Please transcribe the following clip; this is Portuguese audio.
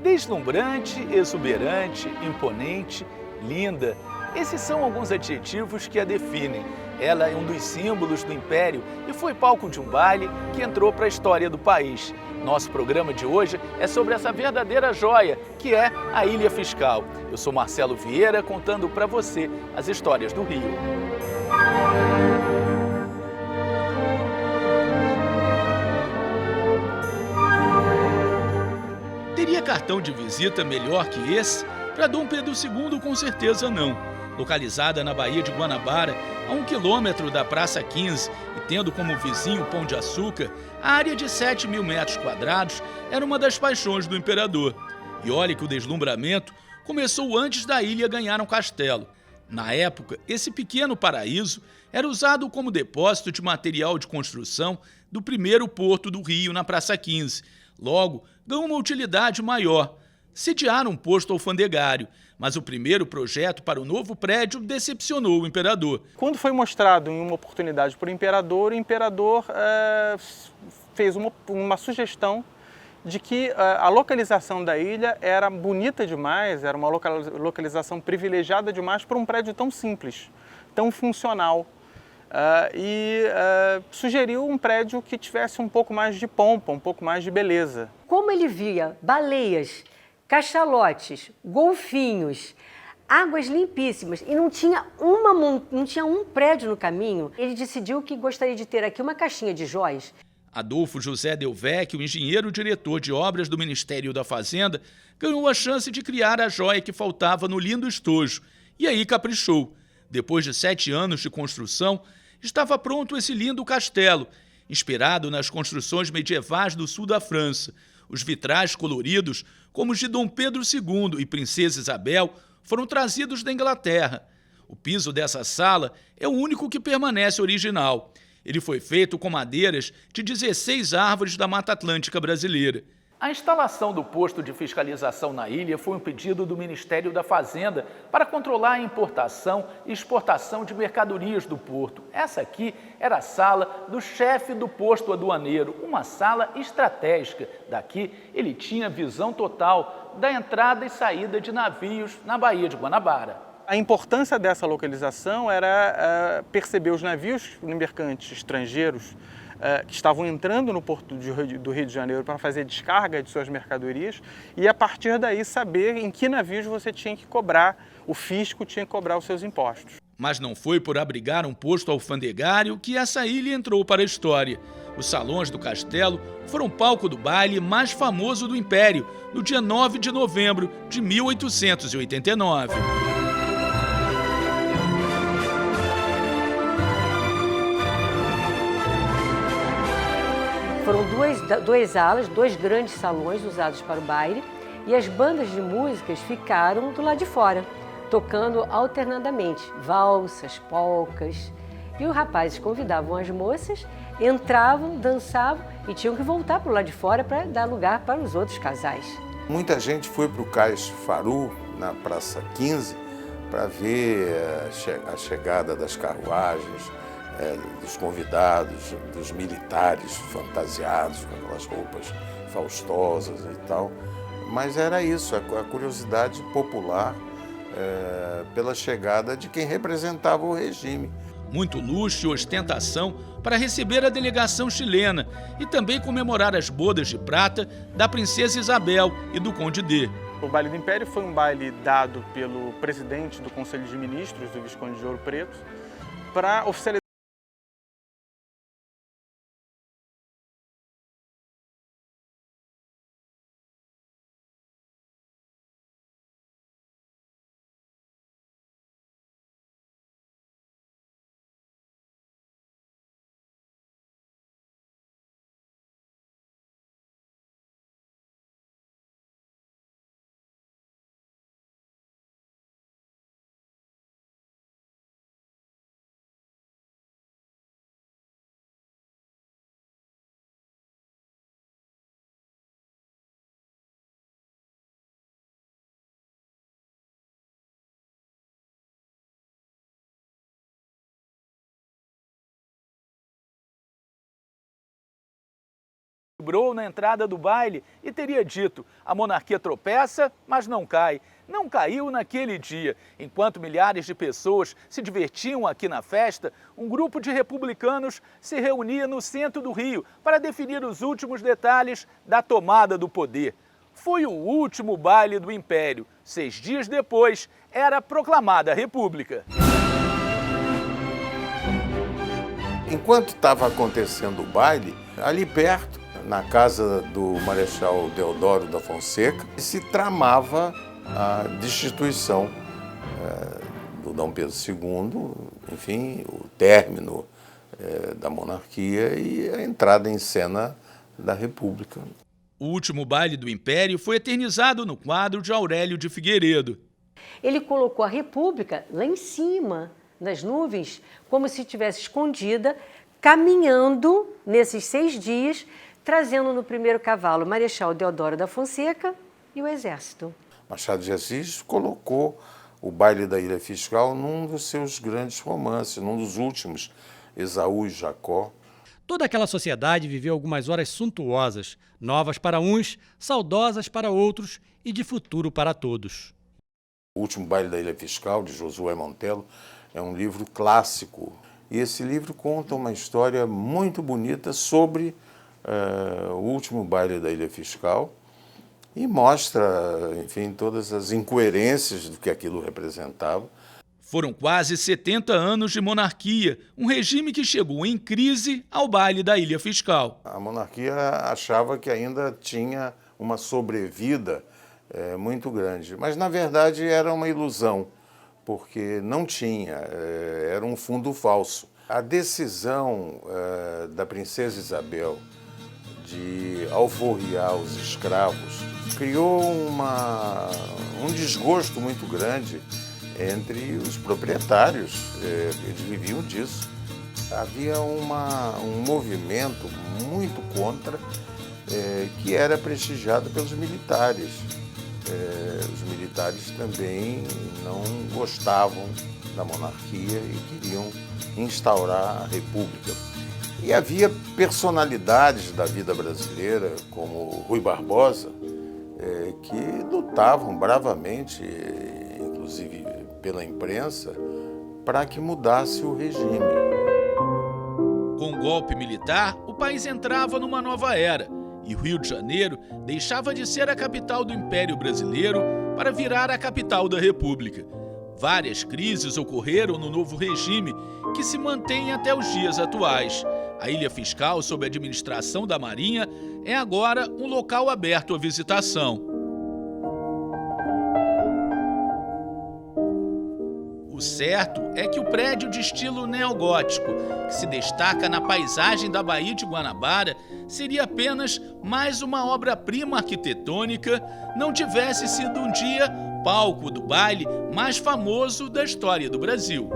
Deslumbrante, exuberante, imponente, linda. Esses são alguns adjetivos que a definem. Ela é um dos símbolos do Império e foi palco de um baile que entrou para a história do país. Nosso programa de hoje é sobre essa verdadeira joia, que é a Ilha Fiscal. Eu sou Marcelo Vieira, contando para você as histórias do Rio. Teria cartão de visita melhor que esse? Para Dom Pedro II, com certeza não. Localizada na Baía de Guanabara, a 1 quilômetro da Praça 15 e tendo como vizinho Pão de Açúcar, a área de 7.000 metros quadrados era uma das paixões do imperador. E olha que o deslumbramento começou antes da ilha ganhar um castelo. Na época, esse pequeno paraíso era usado como depósito de material de construção do primeiro porto do Rio, na Praça 15. Logo, ganhou uma utilidade maior. Sediar um posto alfandegário, mas o primeiro projeto para o novo prédio decepcionou o imperador. Quando foi mostrado em uma oportunidade para o imperador fez uma sugestão de que a localização da ilha era bonita demais, era uma localização privilegiada demais para um prédio tão simples, tão funcional. Sugeriu um prédio que tivesse um pouco mais de pompa, um pouco mais de beleza. Como ele via baleias, cachalotes, golfinhos, águas limpíssimas e não tinha um prédio no caminho, ele decidiu que gostaria de ter aqui uma caixinha de jóias. Adolfo José Del Vecchio, engenheiro-diretor de obras do Ministério da Fazenda, ganhou a chance de criar a joia que faltava no lindo estojo. E aí caprichou. Depois de 7 anos de construção, estava pronto esse lindo castelo, inspirado nas construções medievais do sul da França. Os vitrais coloridos, como os de Dom Pedro II e Princesa Isabel, foram trazidos da Inglaterra. O piso dessa sala é o único que permanece original. Ele foi feito com madeiras de 16 árvores da Mata Atlântica brasileira. A instalação do posto de fiscalização na ilha foi um pedido do Ministério da Fazenda para controlar a importação e exportação de mercadorias do porto. Essa aqui era a sala do chefe do posto aduaneiro, uma sala estratégica. Daqui ele tinha visão total da entrada e saída de navios na Baía de Guanabara. A importância dessa localização era perceber os navios mercantes estrangeiros que estavam entrando no porto do Rio de Janeiro para fazer descarga de suas mercadorias e, a partir daí, saber em que navios você tinha que cobrar, o fisco tinha que cobrar os seus impostos. Mas não foi por abrigar um posto alfandegário que essa ilha entrou para a história. Os salões do castelo foram palco do baile mais famoso do Império, no dia 9 de novembro de 1889. Foram duas alas, 2 grandes salões usados para o baile e as bandas de músicas ficaram do lado de fora, tocando alternadamente valsas, polcas. E os rapazes convidavam as moças, entravam, dançavam e tinham que voltar para o lado de fora para dar lugar para os outros casais. Muita gente foi para o Cais Faru, na Praça 15, para ver a chegada das carruagens, dos convidados, dos militares fantasiados com aquelas roupas faustosas e tal. Mas era isso, a curiosidade popular pela chegada de quem representava o regime. Muito luxo e ostentação para receber a delegação chilena e também comemorar as bodas de prata da Princesa Isabel e do Conde D. O Baile do Império foi um baile dado pelo presidente do Conselho de Ministros, do Visconde de Ouro Preto, para oficializar Vibrou na entrada do baile e teria dito: a monarquia tropeça, mas não cai. Não caiu naquele dia. Enquanto milhares de pessoas se divertiam aqui na festa, um grupo de republicanos se reunia no centro do Rio para definir os últimos detalhes da tomada do poder. Foi o último baile do Império. 6 dias depois, era proclamada a República. Enquanto estava acontecendo o baile, ali perto, na casa do Marechal Deodoro da Fonseca, se tramava a destituição do Dom Pedro II, enfim, o término da monarquia e a entrada em cena da República. O último baile do Império foi eternizado no quadro de Aurélio de Figueiredo. Ele colocou a República lá em cima, nas nuvens, como se estivesse escondida, caminhando nesses 6 dias, trazendo no primeiro cavalo Marechal Deodoro da Fonseca e o Exército. Machado de Assis colocou o baile da Ilha Fiscal num dos seus grandes romances, num dos últimos, Esaú e Jacó. Toda aquela sociedade viveu algumas horas suntuosas, novas para uns, saudosas para outros e de futuro para todos. O Último Baile da Ilha Fiscal, de Josué Montello, é um livro clássico. E esse livro conta uma história muito bonita sobre o último baile da Ilha Fiscal e mostra, enfim, todas as incoerências do que aquilo representava. Foram quase 70 anos de monarquia, um regime que chegou em crise ao baile da Ilha Fiscal. A monarquia achava que ainda tinha uma sobrevida muito grande, mas na verdade era uma ilusão, porque não tinha, era um fundo falso. A decisão da princesa Isabel de alforriar os escravos criou um desgosto muito grande entre os proprietários, eles viviam disso. Havia um movimento muito contra, que era prestigiado pelos militares. Os militares também não gostavam da monarquia e queriam instaurar a república. E havia personalidades da vida brasileira, como Rui Barbosa, que lutavam bravamente, inclusive pela imprensa, para que mudasse o regime. Com o golpe militar, o país entrava numa nova era e o Rio de Janeiro deixava de ser a capital do Império Brasileiro para virar a capital da República. Várias crises ocorreram no novo regime, que se mantém até os dias atuais. A Ilha Fiscal, sob a administração da Marinha, é agora um local aberto à visitação. O certo é que o prédio de estilo neogótico, que se destaca na paisagem da Baía de Guanabara, seria apenas mais uma obra-prima arquitetônica, não tivesse sido um dia palco do baile mais famoso da história do Brasil.